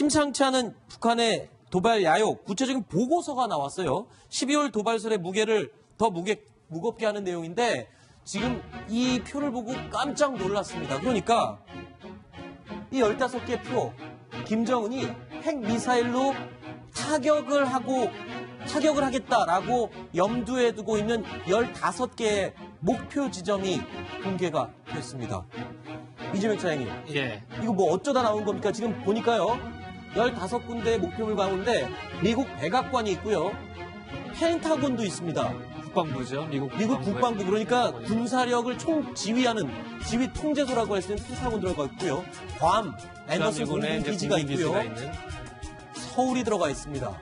심상치 않은 북한의 도발 야욕, 구체적인 보고서가 나왔어요. 12월 도발설의 무게를 더 무겁게 하는 내용인데 지금 이 표를 보고 깜짝 놀랐습니다. 그러니까 이 15개 표, 김정은이 핵미사일로 타격을 하겠다라고 염두에 두고 있는 15개의 목표 지점이 공개가 됐습니다. 이재명 차장님, 예. 이거 뭐 어쩌다 나온 겁니까? 지금 보니까요, 15군데의 목표물 가운데 미국 백악관이 있고요, 펜타곤도 있습니다. 국방부죠. 미국 국방부, 그러니까 군사력을 총지휘하는 지휘 통제소라고 할 수 있는 펜타곤 들어가 있고요, 괌, 앤더슨 공군 기지가 있고요, 서울이 들어가 있습니다.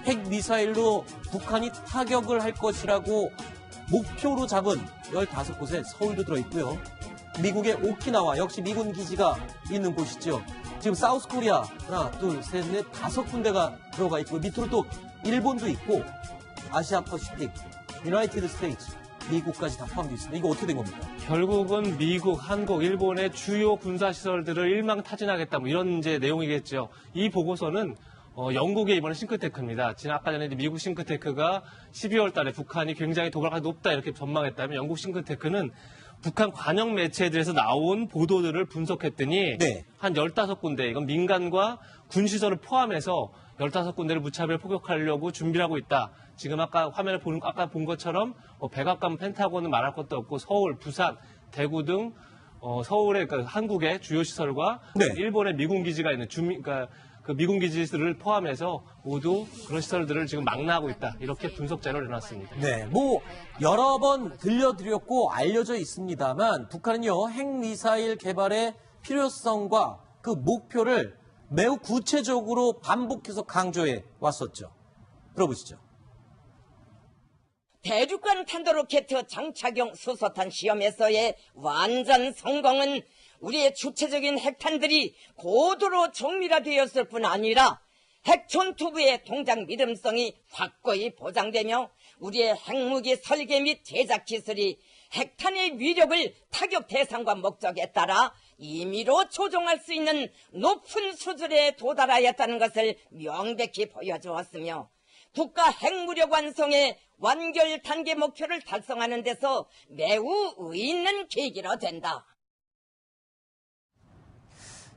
핵미사일로 북한이 타격을 할 것이라고 목표로 잡은 15곳에 서울도 들어있고요. 미국의 오키나와 역시 미군 기지가 있는 곳이죠. 지금 사우스코리아 하나, 둘, 셋, 넷, 5군데가 들어가 있고 밑으로 또 일본도 있고 아시아 퍼시픽, 유나이티드 스테이츠, 미국까지 다 포함되어 있습니다. 이거 어떻게 된 겁니까? 결국은 미국, 한국, 일본의 주요 군사시설들을 일망타진하겠다 뭐 이런 이제 내용이겠죠. 이 보고서는 영국의 이번에 싱크테크입니다. 아까 전에 미국 싱크테크가 12월 달에 북한이 굉장히 도발가능성이 높다 이렇게 전망했다면 영국 싱크테크는 북한 관영 매체들에서 나온 보도들을 분석했더니 네. 한 15군데, 이건 민간과 군시설을 포함해서 15군데를 무차별 포격하려고 준비를 하고 있다. 지금 아까 화면에 아까 본 것처럼 백악관, 펜타곤은 말할 것도 없고 서울, 부산, 대구 등 서울의 한국의 주요 시설과 네. 일본의 미군 기지가 있는 그 미군 기지를 포함해서 모두 그런 시설들을 지금 망라하고 있다. 이렇게 분석 자료를 내놨습니다. 네, 뭐 여러 번 들려드렸고 알려져 있습니다만 북한은요, 핵미사일 개발의 필요성과 그 목표를 매우 구체적으로 반복해서 강조해 왔었죠. 들어보시죠. 대륙간 탄도로켓 장착용 수소탄 시험에서의 완전 성공은 우리의 주체적인 핵탄들이 고도로 정밀화되었을 뿐 아니라 핵촌투부의 동작 믿음성이 확고히 보장되며 우리의 핵무기 설계 및 제작 기술이 핵탄의 위력을 타격 대상과 목적에 따라 임의로 조종할 수 있는 높은 수준에 도달하였다는 것을 명백히 보여주었으며 국가 핵무력 완성의 완결 단계 목표를 달성하는 데서 매우 의의 있는 계기로 된다.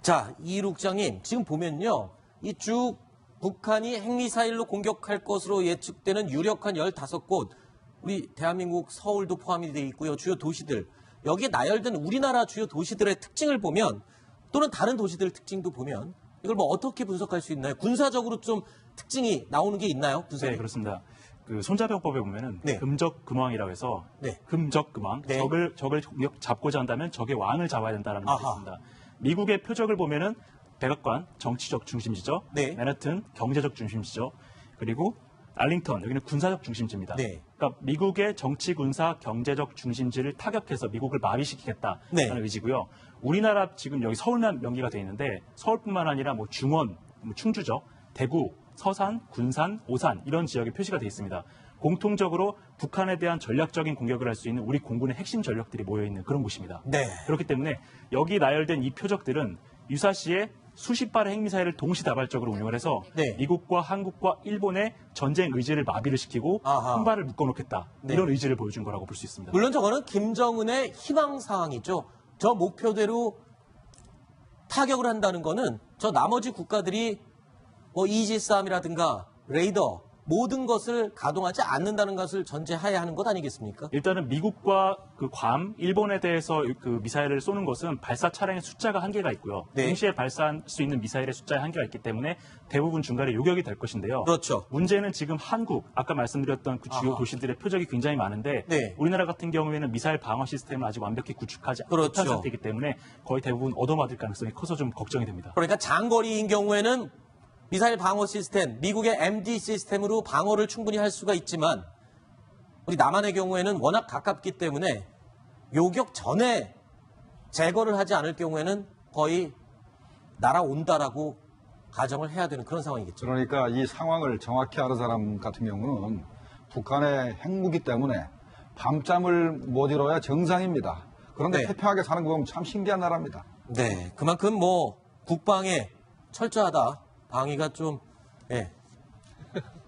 자, 이륙장님, 지금 보면요, 이 쭉 북한이 핵미사일로 공격할 것으로 예측되는 유력한 15곳, 우리 대한민국 서울도 포함이 되어 있고요, 주요 도시들, 여기에 나열된 우리나라 주요 도시들의 특징을 보면, 또는 다른 도시들 특징도 보면, 이걸 뭐 어떻게 분석할 수 있나요? 군사적으로 좀 특징이 나오는 게 있나요? 분석이? 네, 그렇습니다. 그 손자병법에 보면은 네. 금적금왕이라고 해서 네. 금적금왕, 네. 적을 잡고자 한다면 적의 왕을 잡아야 된다는 게 아하. 있습니다. 미국의 표적을 보면은 백악관 정치적 중심지죠. 네. 맨하튼 경제적 중심지죠. 그리고 알링턴 여기는 군사적 중심지입니다. 네. 그러니까 미국의 정치, 군사, 경제적 중심지를 타격해서 미국을 마비시키겠다는 네. 의지고요. 우리나라 지금 여기 서울만 명기가 돼 있는데 서울뿐만 아니라 뭐 중원, 충주죠, 대구, 서산, 군산, 오산 이런 지역에 표시가 돼 있습니다. 공통적으로 북한에 대한 전략적인 공격을 할 수 있는 우리 공군의 핵심 전력들이 모여있는 그런 곳입니다. 네. 그렇기 때문에 여기 나열된 이 표적들은 유사시에 수십 발의 핵미사일을 동시다발적으로 운용을 해서 네. 미국과 한국과 일본의 전쟁 의지를 마비를 시키고 아하. 한 발을 묶어놓겠다. 네. 이런 의지를 보여준 거라고 볼 수 있습니다. 물론 저거는 김정은의 희망사항이죠. 저 목표대로 타격을 한다는 거는 저 나머지 국가들이 뭐 이지스함이라든가 레이더 모든 것을 가동하지 않는다는 것을 전제하에 하는 것 아니겠습니까? 일단은 미국과 그 괌, 일본에 대해서 그 미사일을 쏘는 것은 발사 차량의 숫자가 한계가 있고요. 네. 동시에 발사할 수 있는 미사일의 숫자에 한계가 있기 때문에 대부분 중간에 요격이 될 것인데요. 그렇죠. 문제는 지금 한국, 아까 말씀드렸던 그 주요 아하. 도시들의 표적이 굉장히 많은데 네. 우리나라 같은 경우에는 미사일 방어 시스템을 아직 완벽히 구축하지 그렇죠. 못한 상태이기 때문에 거의 대부분 얻어맞을 가능성이 커서 좀 걱정이 됩니다. 그러니까 장거리인 경우에는 미사일 방어 시스템, 미국의 MD 시스템으로 방어를 충분히 할 수가 있지만 우리 남한의 경우에는 워낙 가깝기 때문에 요격 전에 제거를 하지 않을 경우에는 거의 날아온다라고 가정을 해야 되는 그런 상황이겠죠. 그러니까 이 상황을 정확히 아는 사람 같은 경우는 북한의 핵무기 때문에 밤잠을 못 이뤄야 정상입니다. 그런데 네. 태평하게 사는 거 보면 참 신기한 나라입니다. 네, 그만큼 뭐 국방에 철저하다 방위가 좀 예,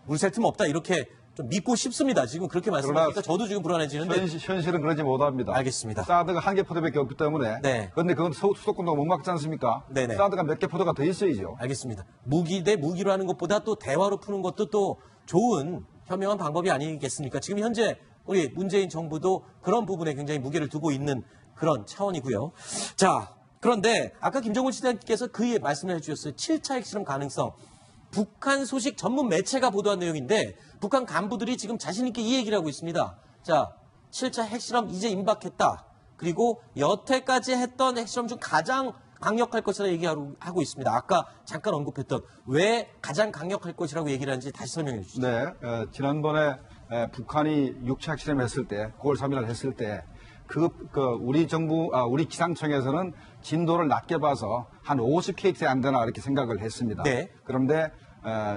물샐 틈 없다 이렇게 좀 믿고 싶습니다. 지금 그렇게 말씀하시니까 저도 지금 불안해지는데. 현실은 그러지 못합니다. 알겠습니다. 사드가 한 개 포대밖에 없기 때문에. 네. 그런데 그건 수도권도가 못 막지 않습니까? 네네. 사드가 몇 개 포대가 더 있어야죠. 알겠습니다. 무기 대 무기로 하는 것보다 또 대화로 푸는 것도 또 좋은 현명한 방법이 아니겠습니까? 지금 현재 우리 문재인 정부도 그런 부분에 굉장히 무게를 두고 있는 그런 차원이고요. 자, 그런데 아까 김정은 시장님께서 그 말씀을 해주셨어요. 7차 핵실험 가능성. 북한 소식 전문 매체가 보도한 내용인데 북한 간부들이 지금 자신 있게 이 얘기를 하고 있습니다. 자, 7차 핵실험 이제 임박했다. 그리고 여태까지 했던 핵실험 중 가장 강력할 것이라 얘기하고 있습니다. 아까 잠깐 언급했던 왜 가장 강력할 것이라고 얘기를 하는지 다시 설명해 주시죠. 네, 지난번에 북한이 6차 핵실험 했을 때, 9월 3일 했을 때, 우리 정부, 우리 기상청에서는 진도를 낮게 봐서 한 50km 안 되나 이렇게 생각을 했습니다. 네. 그런데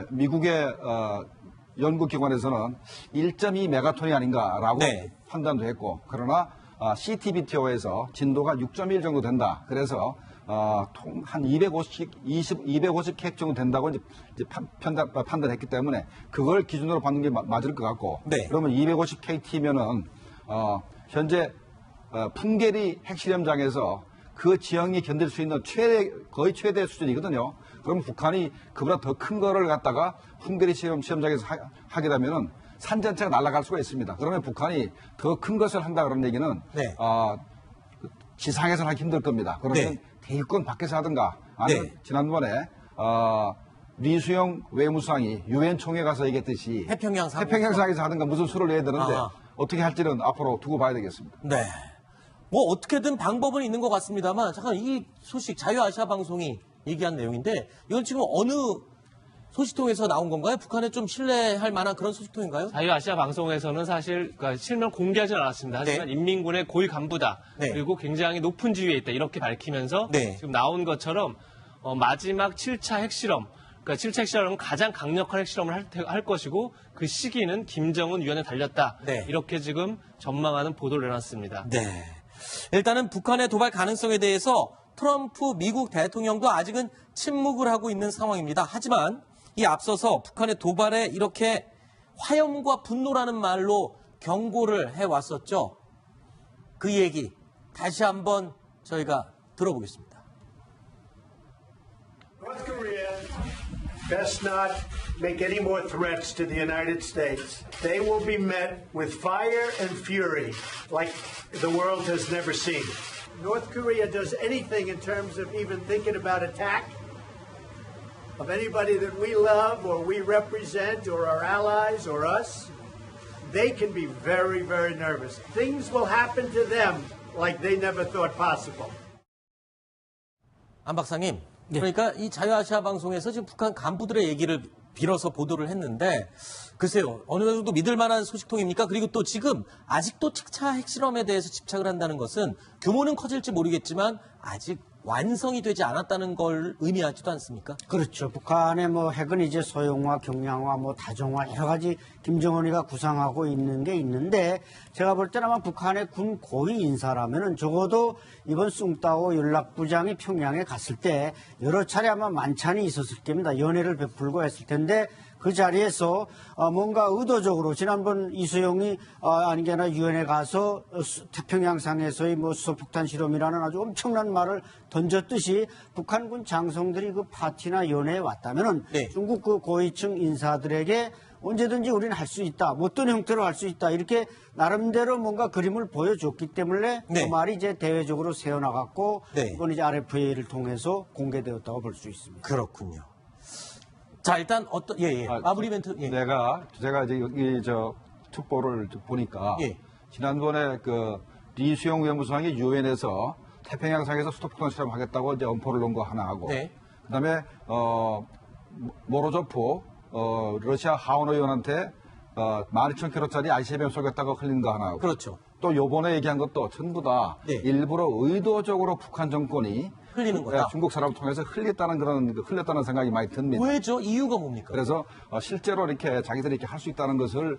미국의 연구기관에서는 1.2 메가톤이 아닌가라고 네. 판단도 했고, 그러나 CTBTO에서 진도가 6.1 정도 된다. 그래서 한 250K 정도 된다고 이제 판단했기 때문에 그걸 기준으로 받는 게 맞을 것 같고, 네. 그러면 250KT면은 현재 풍계리 핵실험장에서 그 지형이 견딜 수 있는 거의 최대 수준이거든요. 그러면 북한이 그보다 더 큰 거를 갖다가 풍계리 시험장에서 하게 되면은 산 전체가 날아갈 수가 있습니다. 그러면 북한이 더 큰 것을 한다 그런 얘기는 네. 지상에서는 하기 힘들 겁니다. 그러면 네. 대일권 밖에서 하든가 아니면 네. 지난번에 리수영 외무상이 유엔 총회 가서 얘기했듯이 해평양상에서 하든가 무슨 수를 내야 되는데 아하. 어떻게 할지는 앞으로 두고 봐야 되겠습니다. 네. 뭐 어떻게든 방법은 있는 것 같습니다만 잠깐 이 소식 자유아시아 방송이 얘기한 내용인데 이건 지금 어느 소식통에서 나온 건가요? 북한에 좀 신뢰할 만한 그런 소식통인가요? 자유아시아 방송에서는 사실 그러니까 실명 공개하지는 않았습니다. 하지만 네. 인민군의 고위 간부다. 네. 그리고 굉장히 높은 지위에 있다. 이렇게 밝히면서 네. 지금 나온 것처럼 마지막 7차 핵실험, 그러니까 7차 핵실험은 가장 강력한 핵실험을 할 것이고 그 시기는 김정은 위원에 달렸다. 네. 이렇게 지금 전망하는 보도를 내놨습니다. 네. 일단은 북한의 도발 가능성에 대해서 트럼프 미국 대통령도 아직은 침묵을 하고 있는 상황입니다. 하지만 이 앞서서 북한의 도발에 이렇게 화염과 분노라는 말로 경고를 해왔었죠. 그 얘기 다시 한번 저희가 들어보겠습니다. North Korea best not make any more threats to the United States. They will be met with fire and fury like the world has never seen. North Korea does anything in terms of even thinking about attack of anybody that we love or we represent or our allies or us, they can be very, very nervous. Things will happen to them like they never thought possible. 안 박사님, 그러니까 이 자유아시아 방송에서 지금 북한 간부들의 얘기를 빌어서 보도를 했는데 글쎄요, 어느 정도 믿을 만한 소식통입니까? 그리고 또 지금 아직도 7차 핵실험에 대해서 집착을 한다는 것은 규모는 커질지 모르겠지만 아직 완성이 되지 않았다는 걸 의미하지도 않습니까? 그렇죠. 북한의 뭐 핵은 이제 소형화, 경량화, 뭐 다종화 여러 가지 김정은이가 구상하고 있는 게 있는데 제가 볼 때는 아마 북한의 군 고위 인사라면은 적어도 이번 숭따오 연락부장이 평양에 갔을 때 여러 차례 아마 만찬이 있었을 겁니다. 연회를 베풀고 했을 텐데 그 자리에서 뭔가 의도적으로 지난번 이수용이 아닌 게 아니라 유엔에 가서 태평양상에서의 뭐 수소폭탄 실험이라는 아주 엄청난 말을 던졌듯이 북한군 장성들이 그 파티나 연회에 왔다면은 네. 중국 그 고위층 인사들에게 언제든지 우리는 할 수 있다. 뭐 어떤 형태로 할 수 있다. 이렇게 나름대로 뭔가 그림을 보여줬기 때문에 네. 그 말이 이제 대외적으로 새어나갔고 네. 이건 이제 RFA를 통해서 공개되었다고 볼 수 있습니다. 그렇군요. 자, 일단 마무리 멘트. 예. 제가 이제 여기 첩보를 보니까 예. 지난번에 그 리수영 외무상이 유엔에서 태평양상에서 수도폭탄 실험하겠다고 이제 엄포를 놓은 거 하나 하고, 네. 그다음에 모로조프 러시아 하원 의원한테 12,000km짜리 ICBM 쏘겠다고 흘린 거 하나 하고, 그렇죠. 또 요번에 얘기한 것도 전부 다 네. 일부러 의도적으로 북한 정권이 흘리는 거다. 중국 사람을 통해서 흘렸다는 생각이 많이 듭니다. 왜죠? 이유가 뭡니까? 그래서 실제로 이렇게 자기들이 이렇게 할 수 있다는 것을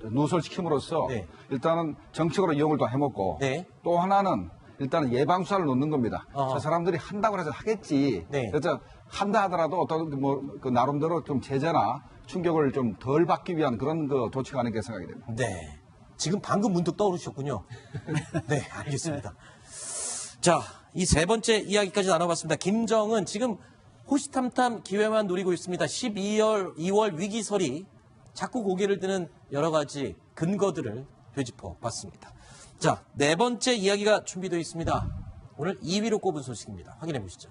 누설시킴으로써 네. 일단은 정책으로 이용을 다 해먹고 네. 또 하나는 일단은 예방수사를 놓는 겁니다. 어. 저 사람들이 한다고 해서 하겠지. 네. 그래서 한다 하더라도 어떤 그 나름대로 좀 제재나 충격을 좀 덜 받기 위한 그런 그 조치가 아닐까 생각이 됩니다. 네. 지금 방금 문득 떠오르셨군요. 네, 알겠습니다. 자, 이 세 번째 이야기까지 나눠봤습니다. 김정은 지금 호시탐탐 기회만 노리고 있습니다. 2월 위기설이 자꾸 고개를 드는 여러 가지 근거들을 되짚어 봤습니다. 자, 네 번째 이야기가 준비되어 있습니다. 오늘 2위로 꼽은 소식입니다. 확인해 보시죠.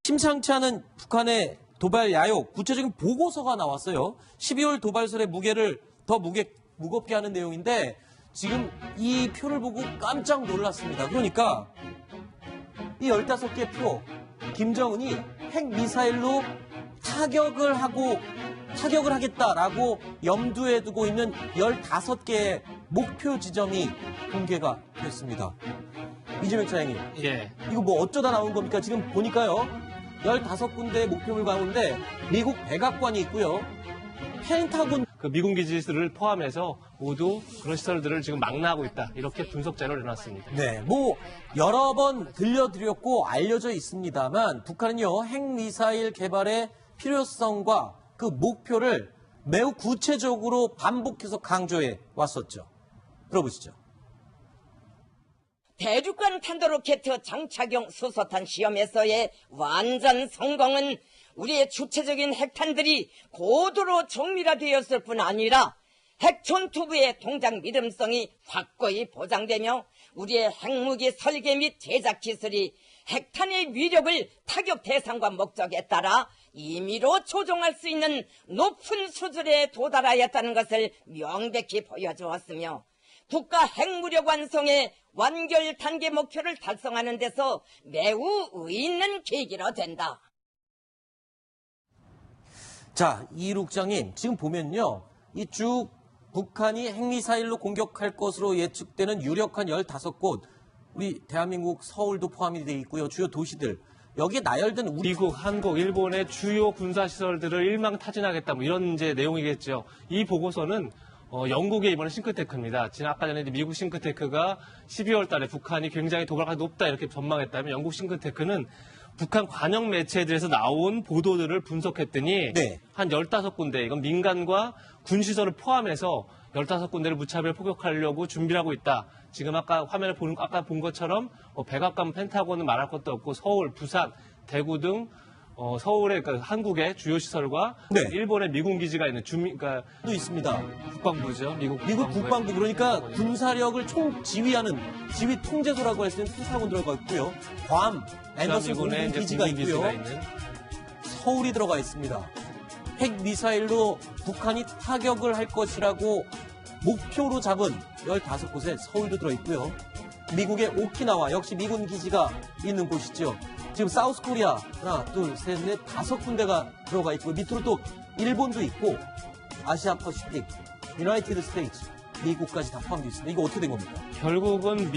심상치 않은 북한의 도발 야욕, 구체적인 보고서가 나왔어요. 12월 도발설의 무게를 더 무겁게 하는 내용인데 지금 이 표를 보고 깜짝 놀랐습니다. 그러니까 이 15개 표, 김정은이 핵미사일로 타격을 하겠다라고 염두에 두고 있는 15개의 목표 지점이 공개가 됐습니다. 이재명 차장님, 예. 이거 뭐 어쩌다 나온 겁니까? 지금 보니까요, 15군데의 목표물 가운데 미국 백악관이 있고요, 펜타곤. 그 미군 기지를 포함해서 모두 그런 시설들을 지금 망라하고 있다. 이렇게 분석 자료를 내놨습니다. 네, 뭐 여러 번 들려드렸고 알려져 있습니다만 북한은요, 핵미사일 개발의 필요성과 그 목표를 매우 구체적으로 반복해서 강조해 왔었죠. 들어보시죠. 대륙간 탄도로켓 장착용 수소탄 시험에서의 완전 성공은 우리의 주체적인 핵탄들이 고도로 정밀화되었을 뿐 아니라 핵촌투부의 동작 믿음성이 확고히 보장되며 우리의 핵무기 설계 및 제작 기술이 핵탄의 위력을 타격 대상과 목적에 따라 임의로 조종할 수 있는 높은 수준에 도달하였다는 것을 명백히 보여주었으며 국가 핵무력 완성의 완결 단계 목표를 달성하는 데서 매우 의의 있는 계기로 된다. 자, 이륙장님, 지금 보면요, 이 쭉 북한이 핵미사일로 공격할 것으로 예측되는 유력한 15곳, 우리 대한민국 서울도 포함이 되어 있고요, 주요 도시들, 여기에 나열된 우리 미국, 한국, 일본의 주요 군사시설들을 일망타진하겠다. 뭐 이런 이제 내용이겠죠. 이 보고서는 영국의 이번에 싱크테크입니다. 아까 전에 이제 미국 싱크테크가 12월 달에 북한이 굉장히 도발가능성이 높다 이렇게 전망했다면 영국 싱크테크는 북한 관영 매체들에서 나온 보도들을 분석했더니 네. 한 15군데, 이건 민간과 군시설을 포함해서 15군데를 무차별 포격하려고 준비를 하고 있다. 지금 아까 화면에 아까 본 것처럼 백악관, 펜타곤은 말할 것도 없고 서울, 부산, 대구 등 서울의 한국의 주요 시설과 네. 일본의 미군 기지가 있는 그러니까 도 있습니다. 국방부죠. 미국 국방부, 그러니까 군사력을 총지휘하는 지휘 통제소라고 할 수 있는 펜타곤 들어가 있고요. 괌, 앤더슨 미군의 공군 이제 기지가 군군 있고요. 기지가 있는 서울이 들어가 있습니다. 핵미사일로 북한이 타격을 할 것이라고 목표로 잡은 15곳에 서울도 들어있고요. 미국의 오키나와 역시 미군 기지가 있는 곳이죠. 지금 사우스 코리아 하나, 둘, 셋, 넷, 5군데가 들어가 있고 밑으로 또 일본도 있고 아시아 퍼시픽, 유나이티드 스테이츠, 미국까지 다 포함되어 있습니다. 이거 어떻게 된 겁니까? 결국은